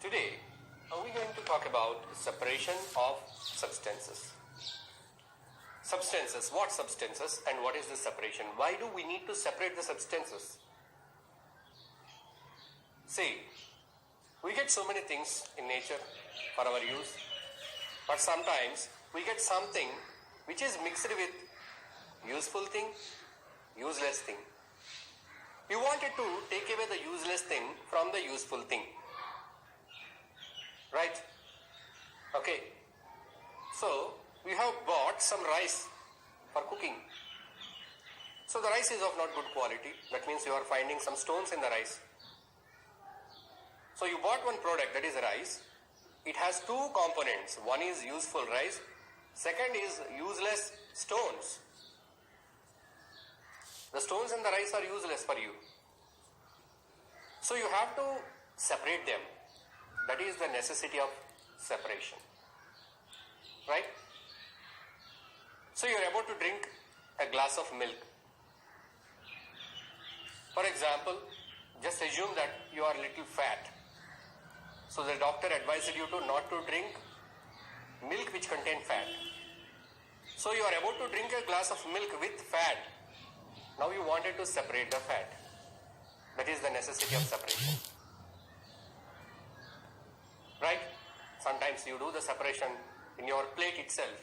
Today, we are going to talk about separation of substances. Substances, what substances and what is the separation? Why do we need to separate the substances? See, we get so many things in nature for our use, but sometimes we get something which is mixed with useful thing, useless thing. We wanted to take away the useless thing from the useful thing. Right? Okay. So, we have bought some rice for cooking. So, the rice is of not good quality. That means you are finding some stones in the rice. So, you bought one product, that is rice. It has two components. One is useful rice. Second is useless stones. The stones in the rice are useless for you. So you have to separate them. That is the necessity of separation. Right? So you are about to drink a glass of milk. For example, just assume that you are a little fat. So the doctor advised you to not to drink milk which contain fat. So you are about to drink a glass of milk with fat. Now you wanted to separate the fat. That is the necessity of separation. Right? Sometimes you do the separation in your plate itself.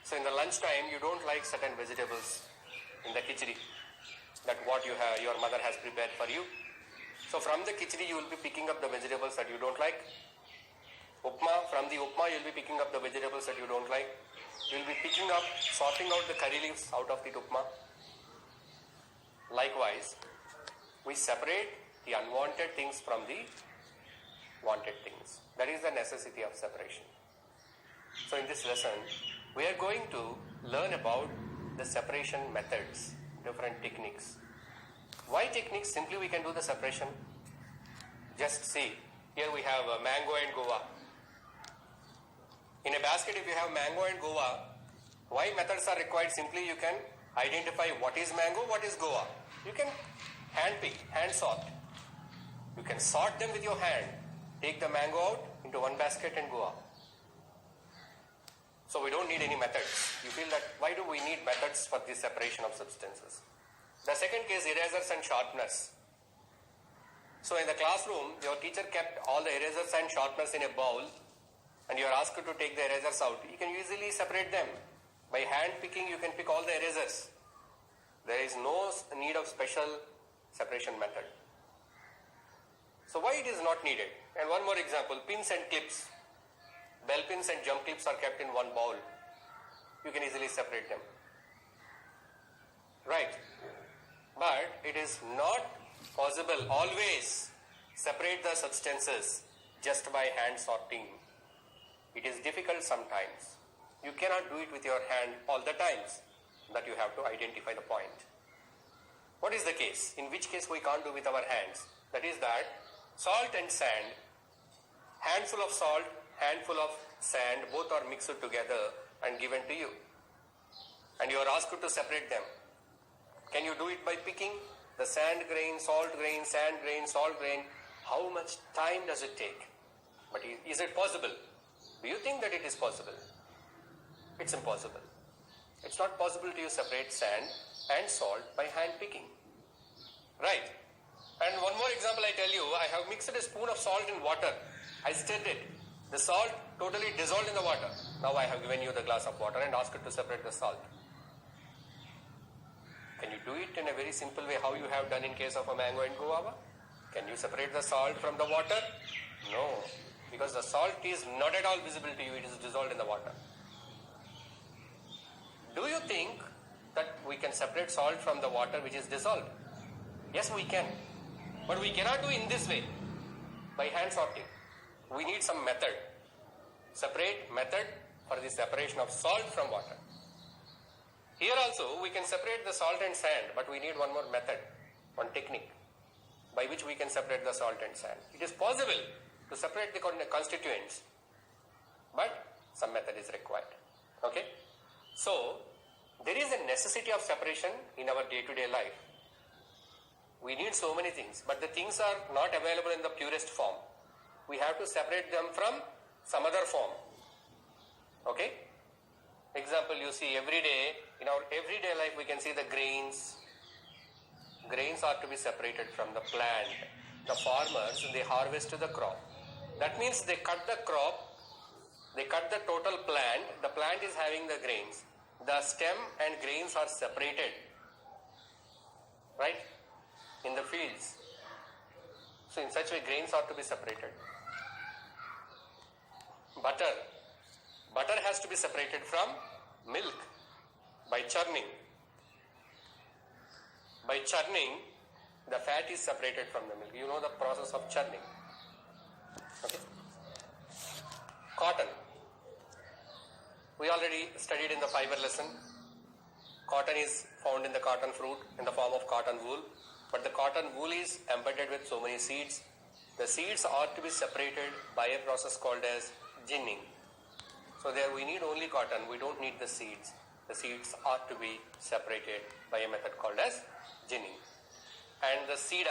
So in the lunchtime you don't like certain vegetables in the khichdi that what you have, your mother has prepared for you. So from the khichdi you will be picking up the vegetables that you don't like. Upma, from the upma you will be picking up the vegetables that you don't like. You will be picking up, sorting out the curry leaves out of the upma. Likewise, we separate the unwanted things from the wanted things. That is the necessity of separation. So in this lesson, we are going to learn about the separation methods, different techniques. Why techniques? Simply we can do the separation. Just see, here we have mango and guava. In a basket, if you have mango and guava, why methods are required? Simply you can identify what is mango, what is guava. You can hand pick, hand sort. You can sort them with your hand. Take the mango out into one basket and go out. So we don't need any methods. You feel that why do we need methods for the separation of substances? The second case, erasers and sharpeners. So in the classroom, your teacher kept all the erasers and sharpeners in a bowl and you are asked to take the erasers out. You can easily separate them. By hand picking, you can pick all the erasers. There is no need of special separation method. So why it is not needed? And one more example, pins and clips. Bell pins and jump clips are kept in one bowl. You can easily separate them. Right. But it is not possible always separate the substances just by hand sorting. It is difficult sometimes. You cannot do it with your hand all the times. That you have to identify the point. What is the case? In which case we can't do with our hands? That is that salt and sand, handful of salt, handful of sand, both are mixed together and given to you. And you are asked to separate them. Can you do it by picking the sand grain, salt grain, sand grain, salt grain? How much time does it take? But is it possible? Do you think that it is possible? It's impossible. It's not possible to separate sand and salt by hand picking. Right? And one more example I tell you, I have mixed a spoon of salt in water. I stirred it. The salt totally dissolved in the water. Now I have given you the glass of water and asked you to separate the salt. Can you do it in a very simple way how you have done in case of a mango and guava? Can you separate the salt from the water? No. Because the salt is not at all visible to you. It is dissolved in the water. Do you think that we can separate salt from the water which is dissolved? Yes, we can. But we cannot do in this way, by hand sorting. We need some method. Separate method for the separation of salt from water. Here also, we can separate the salt and sand, but we need one more method, one technique, by which we can separate the salt and sand. It is possible to separate the constituents, but some method is required. Okay? So, there is a necessity of separation in our day-to-day life. We need so many things, but the things are not available in the purest form. we have to separate them from some other form. Okay? Example, you see every day, in our everyday life we can see the grains. Grains are to be separated from the plant. The farmers, they harvest the crop. That means they cut the crop, they cut the total plant, the plant is having the grains. The stem and grains are separated, right, in the fields. So in such way grains are to be separated. Butter has to be separated from milk by churning. By churning, the fat is separated from the milk. You know the process of churning. Okay. Cotton. We already studied in the fiber lesson. Cotton is found in the cotton fruit in the form of cotton wool. But the cotton wool is embedded with so many seeds. The seeds are to be separated by a process called as ginning. So there we need only cotton. We don't need the seeds. The seeds are to be separated by a method called as ginning. And the tea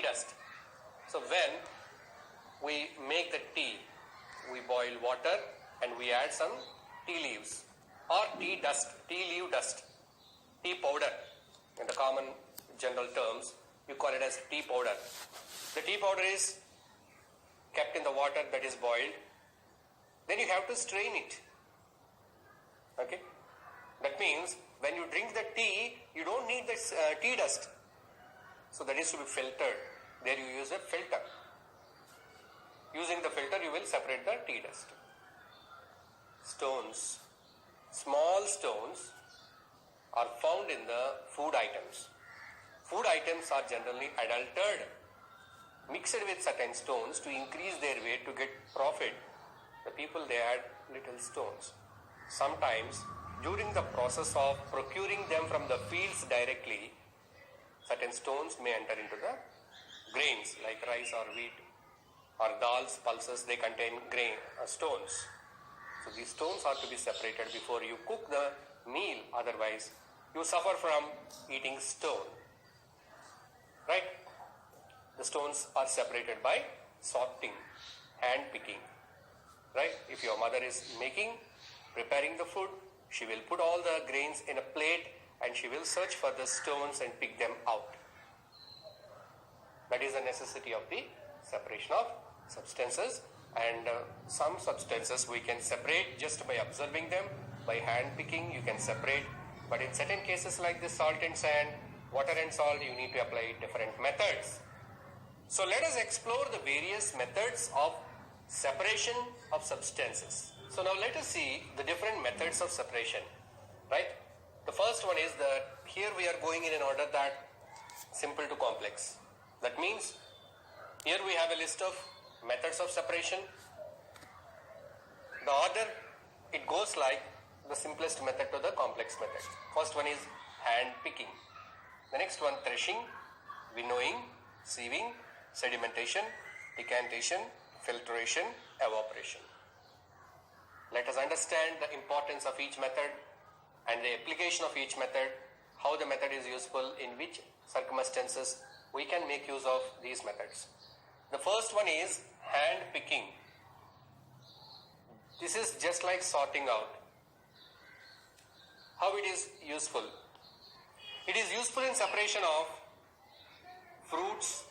dust. So when we make the tea, we boil water and we add some tea leaves or tea leaf dust, tea powder. In the common general terms, you call it as tea powder. The tea powder is kept in the water that is boiled. Then you have to strain it. Okay? That means when you drink the tea, you don't need the tea dust. So that is to be filtered. There you use a filter. Using the filter, you will separate the tea dust. Stones. Small stones are found in the food items. Food items are generally adulterated, mixed with certain stones to increase their weight to get profit. The people, they add little stones. Sometimes during the process of procuring them from the fields directly, certain stones may enter into the grains like rice or wheat or dals, pulses. They contain stones. So these stones are to be separated before you cook the meal. Otherwise, you suffer from eating stone. Right? The stones are separated by sorting, hand picking. Right? If your mother is preparing the food, she will put all the grains in a plate and she will search for the stones and pick them out. That is the necessity of the separation of substances. And some substances we can separate just by observing them. By hand picking you can separate. But in certain cases like the salt and sand, water and salt, you need to apply different methods. So let us explore the various methods of separation of substances. So now let us see the different methods of separation. Right? The first one is that here we are going in an order that simple to complex. That means here we have a list of methods of separation. The order, it goes like the simplest method to the complex method. First one is hand picking. The next one, threshing, winnowing, sieving, sedimentation, decantation, filtration, evaporation. Let us understand the importance of each method and the application of each method, how the method is useful, in which circumstances we can make use of these methods. The first one is hand picking. This is just like sorting out. How it is useful? It is useful in separation of fruits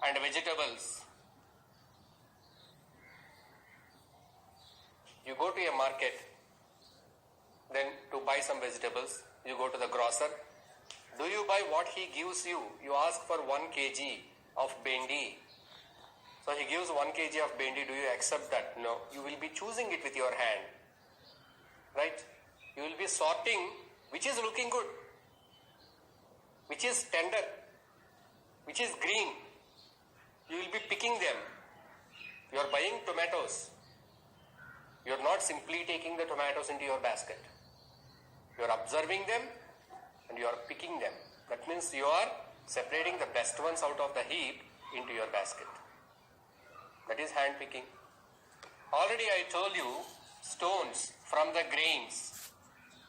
and vegetables. You go to a market, then to buy some vegetables, you go to the grocer. Do you buy what he gives you? You ask for 1 kg of bendi. So he gives 1 kg of bendi. Do you accept that? No. You will be choosing it with your hand. Right? You will be sorting which is looking good, which is tender, which is green. You will be picking them. You are buying tomatoes. You are not simply taking the tomatoes into your basket. You are observing them and you are picking them. That means you are separating the best ones out of the heap into your basket. That is hand picking. Already I told you, stones from the grains.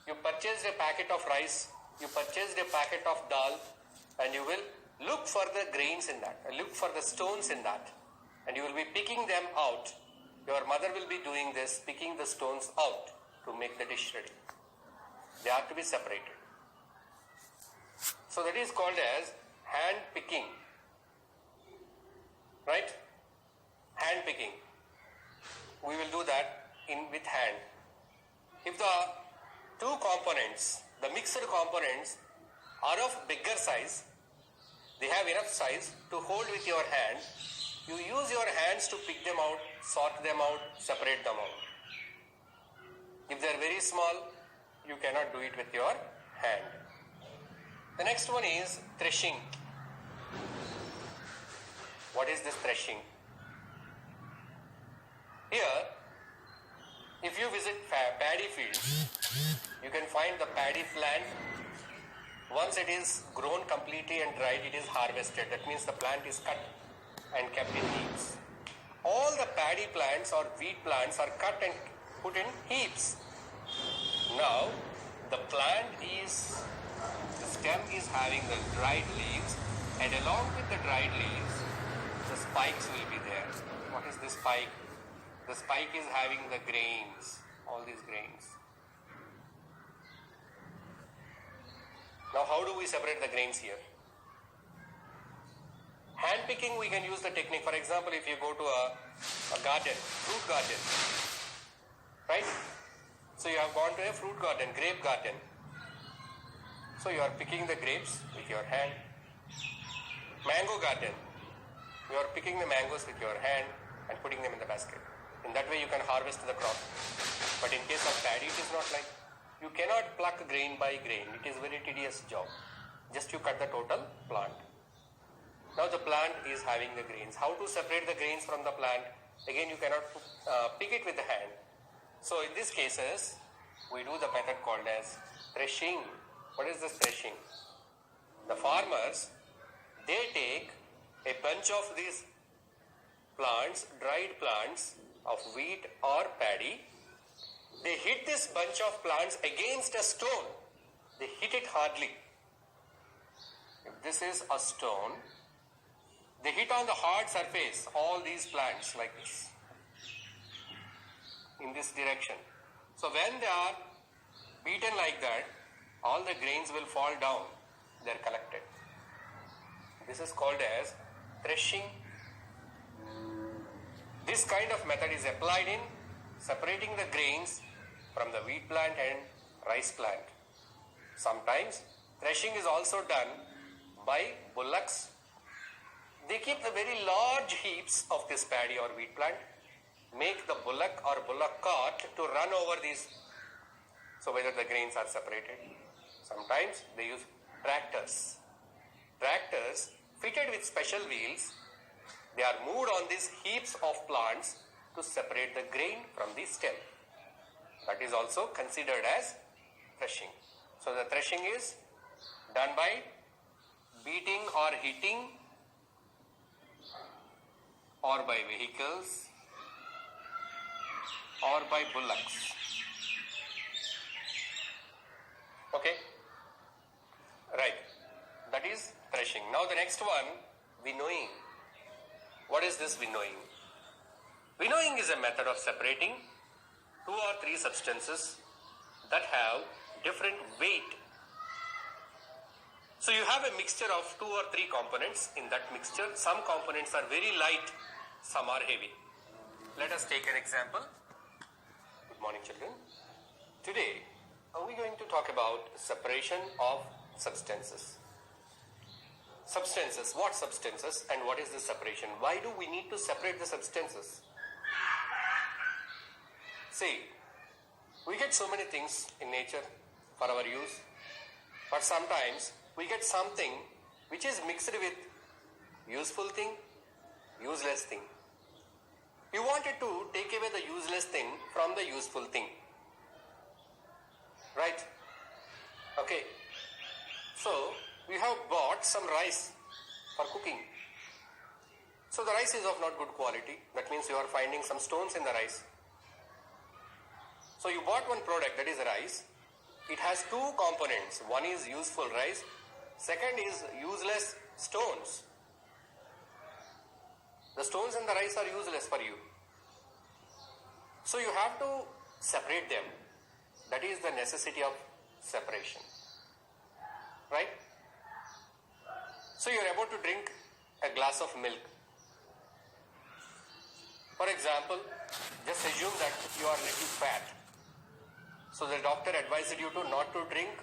You purchased a packet of rice, you purchased a packet of dal, and you will look for the grains in that, look for the stones in that, and you will be picking them out. Your mother will be doing this, picking the stones out to make the dish ready. They are to be separated. So that is called as hand picking. Right? Hand picking. We will do that with hand. If the two components, the mixed components, are of bigger size, they have enough size to hold with your hand, you use your hands to pick them out, sort them out, separate them out. If they are very small, you cannot do it with your hand. The next one is threshing. What is this threshing? Here, if you visit paddy fields, you can find the paddy plant. Once it is grown completely and dried, it is harvested. That means the plant is cut and kept in heaps. All the paddy plants or wheat plants are cut and put in heaps. Now, the stem is having the dried leaves, and along with the dried leaves, the spikes will be there. What is this spike? The spike is having the grains, all these grains. Now how do we separate the grains here? Hand picking, we can use the technique. For example, if you go to a garden, fruit garden, right? So you have gone to a fruit garden, grape garden. So you are picking the grapes with your hand. Mango garden, you are picking the mangoes with your hand and putting them in the basket. In that way you can harvest the crop. But in case of paddy, it is not like. You cannot pluck grain by grain. It is a very tedious job. Just you cut the total plant. Now the plant is having the grains. How to separate the grains from the plant? Again, you cannot pick it with the hand. So in these cases, we do the method called as threshing. What is this threshing? The farmers, they take a bunch of these plants, dried plants of wheat or paddy. They hit this bunch of plants against a stone. They hit it hardly. If this is a stone, they hit on the hard surface all these plants like this, in this direction. So when they are beaten like that, all the grains will fall down. They are collected. This is called as threshing. This kind of method is applied in separating the grains from the wheat plant and rice plant. Sometimes threshing is also done by bullocks. They keep the very large heaps of this paddy or wheat plant, make the bullock or bullock cart to run over these, so whether the grains are separated. Sometimes they use tractors. Tractors fitted with special wheels, they are moved on these heaps of plants to separate the grain from the stem. That is also considered as threshing. So the threshing is done by beating or hitting or by vehicles or by bullocks. Okay? Right. That is threshing. Now the next one, winnowing. What is this winnowing? Winnowing is a method of separating 2 or 3 substances that have different weight. So you have a mixture of 2 or 3 components. In that mixture, some components are very light, some are heavy. Let us take an example. Good morning, children. Today, we are going to talk about separation of substances. Substances, what substances and what is the separation? Why do we need to separate the substances? See, we get so many things in nature for our use, but sometimes we get something which is mixed with useful thing, useless thing. We wanted to take away the useless thing from the useful thing. Right? Okay. So, we have bought some rice for cooking. So the rice is of not good quality. That means you are finding some stones in the rice. So you bought one product, that is rice. It has 2 components. One is useful rice. Second is useless stones. The stones and the rice are useless for you. So you have to separate them. That is the necessity of separation. Right? So you are about to drink a glass of milk. For example, just assume that you are little fat. So the doctor advised you to not to drink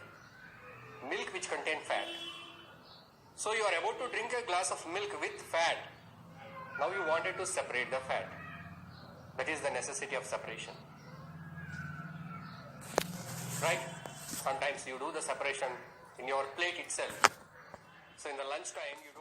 milk which contain fat. So you are about to drink a glass of milk with fat. Now you wanted to separate the fat. That is the necessity of separation. Right? Sometimes you do the separation in your plate itself. So in the lunch time you do